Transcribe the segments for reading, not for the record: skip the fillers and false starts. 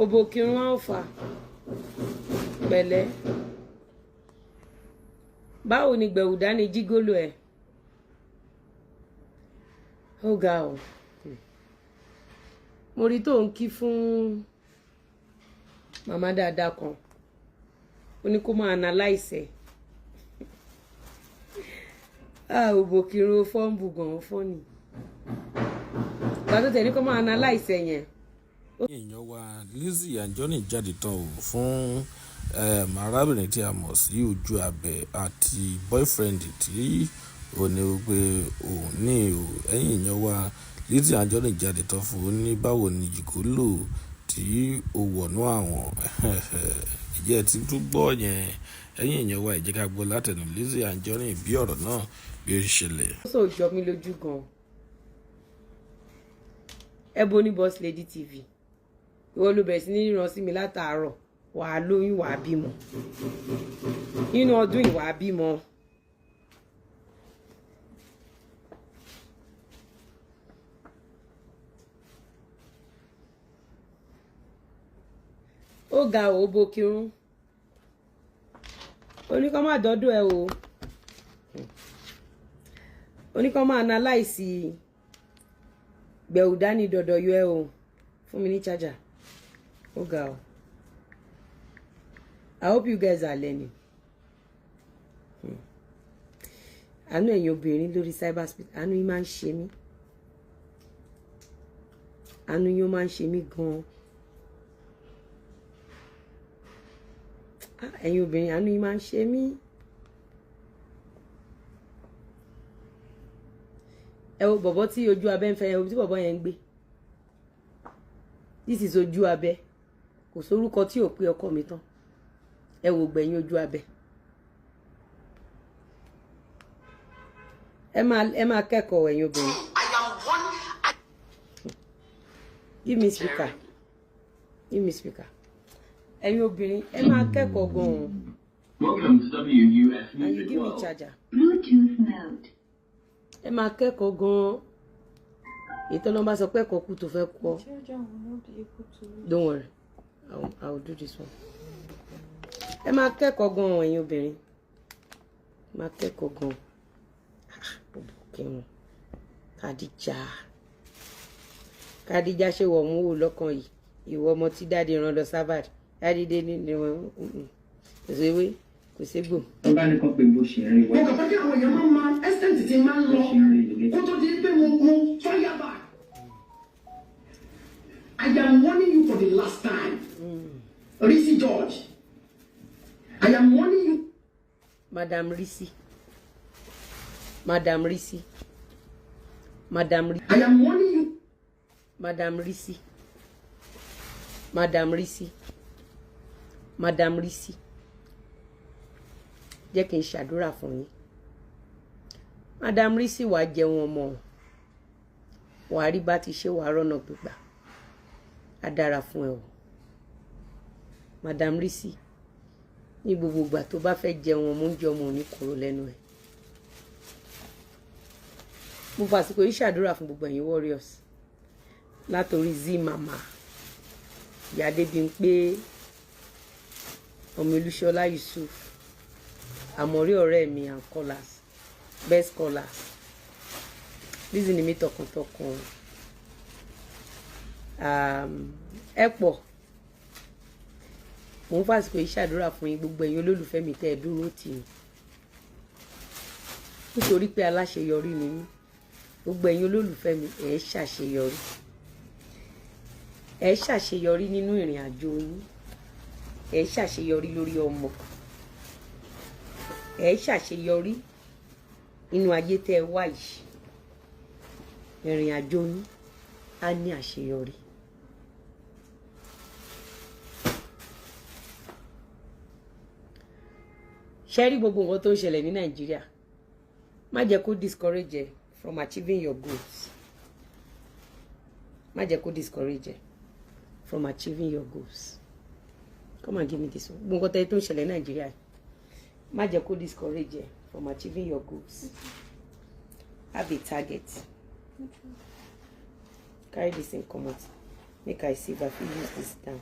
Obokirun Alpha. Pẹ̀lẹ́. Báwo ni Gbẹ̀wùdá ni jígólò ẹ̀? Ó ga o. Mo rí tó ń kí fún màmá dáadáa kan. Ó ní kó máa analyze ẹ̀. Obokirun fọ́ǹbù gan fọ́nì. Ìgbà tó tẹ̀ ní kó máa analyze ẹ̀ yẹn. Èèyàn wa Lizzy Anjorin jáde tán o fún arábìnrin tí a mọ̀ sí Ojú Abẹ àti boyfriend tí ó ní wípé òun ní o. Ẹ̀yin èèyàn wa Lizzy Anjorin jáde tán fún ó ní báwo ni jìgólò tí ó wọ̀nú àwọn ìjẹ́ ti tún gbọ́ yẹn. Ẹ̀yin èèyàn wa ẹ jẹ́ ká gbọ́ látẹnu Lizzy Anjorin bí ọ̀rọ̀ náà bí ó ṣẹlẹ̀. Ó sọ jọ mí lójú gan. Ebony Boss Lady TV. Ìwọ ló bẹ̀rẹ̀ sí ní rán sí mi látàárọ̀. Wàá lóyún wàá bímọ. Nínú ọdún yìí wàá bímọ. Ó ga o Obokirun. Oníkan má dọ́dọ̀ ẹ o. Oníkan má analyze Gbẹ̀wùdá ní dọ̀dọ̀ yọ ẹ o. Fún mi ní charger. Ó ga o. I hope you guys are learning. Àánú ẹ̀yin obìnrin lórí cyberspace. Àánú yín máa ń ṣe mí. Àánú yín máa ń ṣe mí gan. Ẹ̀yin obìnrin àánú yín máa ń ṣe mí. Ẹ wo bọ̀bọ̀ tí Ojú Abẹ ń fẹ́ ẹ wo tí bọ̀bọ̀ yẹn ń gbé. This is Ojú Abẹ. Kò sórúkọ tí ò pé ọkọ mi tán. Ẹ wo gbẹ̀yìn Ojú Abẹ. Ẹ máa kẹ́kọ̀ọ́ ẹ̀yin obìnrin. Give me speaker. Give me speaker. Ẹ̀yin obìnrin ẹ máa kẹ́kọ̀ọ́ gan-an. Welcome to WUF And you Music give me World. charger. Bluetooth mode. Ẹ máa kẹ́kọ̀ọ́ gan-an. Ètò ọlọ́mọba sọ pé ẹ̀kọ́ kù tó fẹ́ kọ́. Don't worry. I will do this one. Ẹ máa kẹ́kọ̀ọ́ gan-an ẹ̀yin obìnrin. Máa kẹ́kọ̀ọ́ gan-an. Obokirun. Kádíjà ṣe wọ̀ mú wò lọ́kàn yìí. Ìwọ ọmọ tí dáàdi rán lọ Harvard. Dáàdi dé ní wọn. Kò séwé, kò ségbò. Ọba nìkan pé bó ṣe rí. Mo kàn fẹ́ kí àwọn èèyàn máa ẹ́sẹ̀ǹtì tí máa ń lọ kó tó di pé mo fire back. I am warning you for the last time. Rizzy George. I am warning you. Madam Rizzy. I am warning you. Madam Rizzy. Jẹ́ kí n ṣàdúrà fún yín. Madam Rizzy wàá jẹun ọmọ. Wàá rí bá ti ṣe wàá rọ́nà gbígbà. Á dára fún ẹ o. Madam Rizzy. Ní gbogbo ìgbà tó bá fẹ́ jẹun ọmọ oúnjẹ ọmọ ò ní kúrò lẹ́nu ẹ̀. Mo fàsìkò yìí ṣàdúrà fún gbogbo ẹ̀yin warriors. Látòrí Z Mama. Ìyá Adébímpé. Ọmọ Olúṣọlá Yusuf. Àmọ̀rí ọ̀rẹ́ mi and callers. Best callers. Lizzy ni mi tọkàntọkàn. Ẹ pọ̀. Mo ń fàsìkò yìí ṣàdúrà fún yín gbogbo ẹ̀yin olólùfẹ́ mi tẹ́ ẹ dúró tì mí. Nítorí pé aláṣeyọrí ni mí. Gbogbo ẹ̀yin olólùfẹ́ mi ẹ ṣàṣeyọrí. Ẹ ṣàṣeyọrí nínú ìrìn àjò yín. Ẹ ṣàṣeyọrí lórí ọmọ. Ẹ ṣàṣeyọrí nínú ayé tẹ́ ẹ wá yìí. Ìrìn àjò yín á ní àṣeyọrí. Ṣé rí gbogbo nǹkan tó ń ṣẹlẹ̀ ní Nàìjíríà? Má jẹ́ kó discourage ẹ from achieving your goals. Má jẹ́ kó discourage ẹ from achieving your goals. Come and give me this one. Gbogbo nǹkan tó ń ṣẹlẹ̀ ní Nàìjíríà. Má jẹ́ kó discourage ẹ from achieving your goals. Have a target. Carry this in common. Make I see if I fit use this down.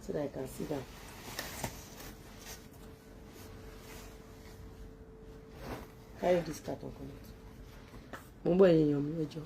so that I can sit down. Carry this carton, come out. Mo ń bọ̀ èèyàn mi ẹjọ́.